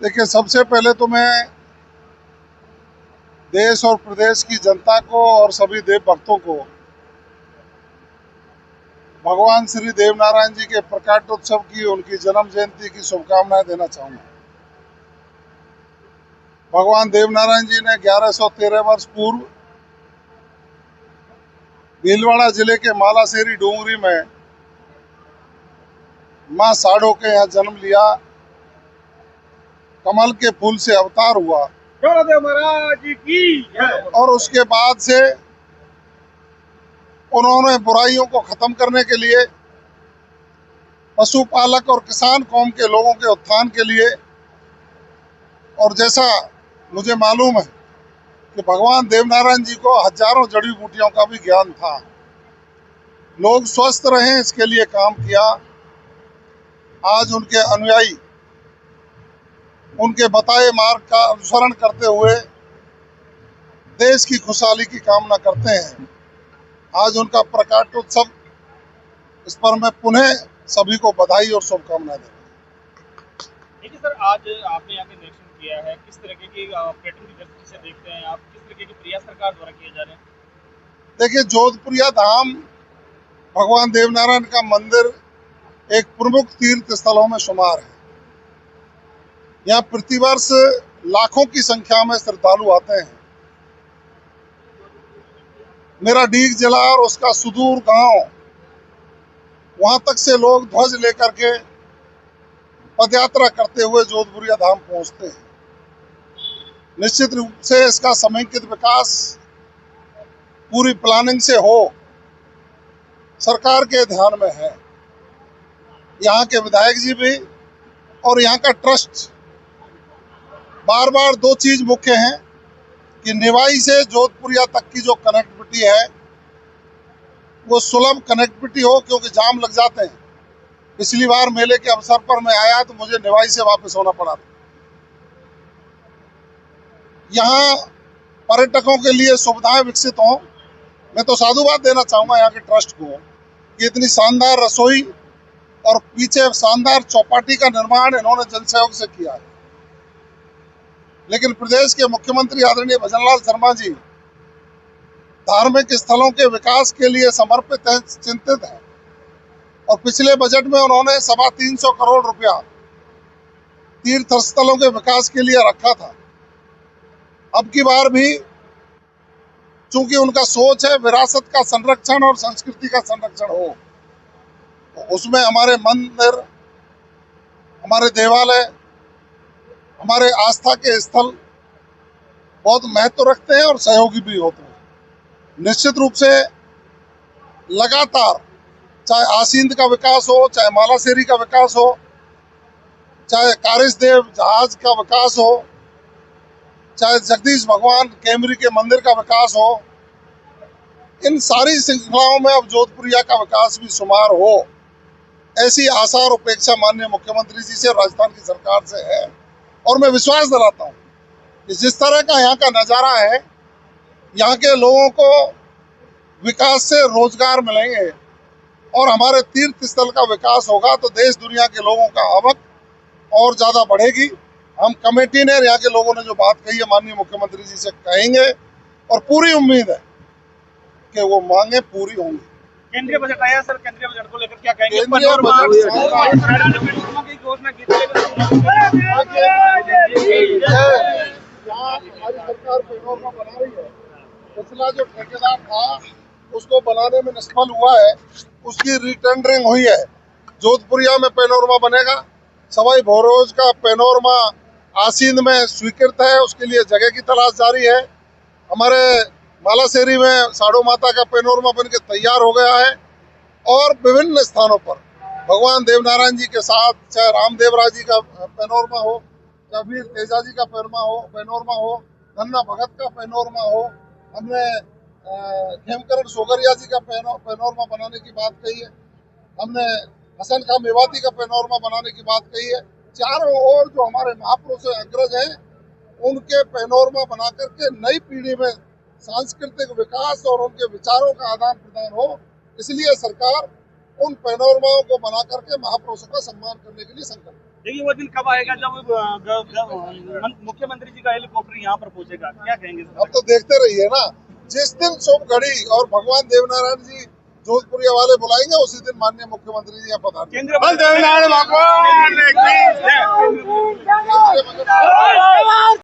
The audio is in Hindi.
देखिए, सबसे पहले तो मैं देश और प्रदेश की जनता को और सभी देव भक्तों को भगवान श्री देवनारायण जी के प्रकाटोत्सव की, उनकी जन्म जयंती की शुभकामनाएं देना चाहूँगा। भगवान देवनारायण जी ने 1113 वर्ष पूर्व भीलवाड़ा जिले के मालासेरी डूंगरी में मां साड़ो के यहाँ जन्म लिया। कमल के फूल से अवतार हुआ महाराज की। और उसके बाद से उन्होंने बुराइयों को खत्म करने के लिए, पशुपालक और किसान कौम के लोगों के उत्थान के लिए, और जैसा मुझे मालूम है कि भगवान देवनारायण जी को हजारों जड़ी बूटियों का भी ज्ञान था, लोग स्वस्थ रहें इसके लिए काम किया। आज उनके अनुयायी उनके बताए मार्ग का अनुसरण करते हुए देश की खुशहाली की कामना करते हैं। आज उनका प्रकाटोत्सव, इस पर मैं पुनः सभी को बधाई और शुभकामनाएं देता हूं। देखिए सर, आज आपने यहाँ पे निरीक्षण किया है, किस तरीके की पर्यटन की दृष्टि से देखते हैं आप, किस तरीके के प्रयास सरकार द्वारा किए जा रहे हैं? देखिए, जोधपुरिया धाम भगवान देवनारायण का मंदिर एक प्रमुख तीर्थ स्थलों में शुमार है। यहाँ प्रतिवर्ष लाखों की संख्या में श्रद्धालु आते हैं। मेरा डीग जिला और उसका सुदूर गांव, वहां तक से लोग ध्वज लेकर के पदयात्रा करते हुए जोधपुरिया धाम पहुंचते हैं। निश्चित रूप से इसका समेकित विकास पूरी प्लानिंग से हो, सरकार के ध्यान में है। यहाँ के विधायक जी भी और यहाँ का ट्रस्ट बार बार दो चीज मुख्य हैं कि निवाई से जोधपुरिया तक की जो कनेक्टिविटी है वो सुलभ कनेक्टिविटी हो, क्योंकि जाम लग जाते हैं। पिछली बार मेले के अवसर पर मैं आया तो मुझे निवाई से वापस होना पड़ा था। यहाँ पर्यटकों के लिए सुविधाएं विकसित हों। मैं तो साधुवाद देना चाहूँगा यहाँ के ट्रस्ट को कि इतनी शानदार रसोई और पीछे शानदार चौपाटी का निर्माण इन्होंने जन सहयोग से किया है। लेकिन प्रदेश के मुख्यमंत्री आदरणीय भजनलाल शर्मा जी धार्मिक स्थलों के विकास के लिए समर्पित हैं, चिंतित हैं, और पिछले बजट में उन्होंने 325 करोड़ रुपया तीर्थ स्थलों के विकास के लिए रखा था। अब की बार भी चूंकि उनका सोच है विरासत का संरक्षण और संस्कृति का संरक्षण हो, तो उसमें हमारे मंदिर, हमारे देवालय, हमारे आस्था के स्थल बहुत महत्व रखते हैं और सहयोगी भी होते हैं। निश्चित रूप से लगातार चाहे आसींद का विकास हो, चाहे मालासेरी का विकास हो, चाहे कारिसदेव जहाज का विकास हो, चाहे जगदीश भगवान केमरी के मंदिर का विकास हो, इन सारी श्रृंखलाओं में अब जोधपुरिया का विकास भी शुमार हो, ऐसी आशा और अपेक्षा माननीय मुख्यमंत्री जी से, राजस्थान की सरकार से है। और मैं विश्वास दिलाता हूँ कि जिस तरह का यहाँ का नज़ारा है, यहाँ के लोगों को विकास से रोजगार मिलेंगे और हमारे तीर्थ स्थल का विकास होगा तो देश दुनिया के लोगों का आवक और ज़्यादा बढ़ेगी। हम कमेटी ने, यहाँ के लोगों ने जो बात कही है, माननीय मुख्यमंत्री जी से कहेंगे और पूरी उम्मीद है कि वो मांगे पूरी होंगी। केंद्रीय बजट आया सर, केंद्रीय बजट को लेकर क्या कहेंगे? केंद्रीय की घोषणा की थी, हमारी सरकार पेनोरमा बना रही है। पिछला जो ठेकेदार था उसको बनाने में निष्फल हुआ है, उसकी रिटेंडरिंग हुई है। जोधपुरिया में पेनोरमा बनेगा। सवाई भोरोज का पेनोरमा आसींद में स्वीकृत है, उसके लिए जगह की तलाश जारी है। हमारे मालासेरी में साड़ो माता का पेनोरमा बनके तैयार हो गया है। और विभिन्न स्थानों पर भगवान देवनारायण जी के साथ, चाहे रामदेवराय जी का पेनोरमा हो, चाहे वीर तेजा जी का पेनोरमा हो, धन्ना भगत का पेनोरमा हो, हमने खेमकरण सोगरिया जी का पेनोरमा बनाने की बात कही है, हमने हसन खां मेवाती का पेनोरमा बनाने की बात कही है। चारों ओर जो हमारे महापुरुष अग्रज हैं उनके पेनोरमा बना करके नई पीढ़ी में सांस्कृतिक विकास और उनके विचारों का आदान प्रदान हो, इसलिए सरकार उन पेनोरमाओं को बना करके महापुरुषों का सम्मान करने के लिए संकल्प है। देखिए वो दिन कब आएगा जब मुख्यमंत्री जी का हेलीकॉप्टर यहाँ पर पहुंचेगा, क्या कहेंगे? अब तो देखते रहिए ना, जिस दिन शुभ घड़ी और भगवान देवनारायण जी जोधपुरिया वाले बुलाएंगे उसी दिन माननीय मुख्यमंत्री जी यहाँ पधारेंगे। केंद्र भगवान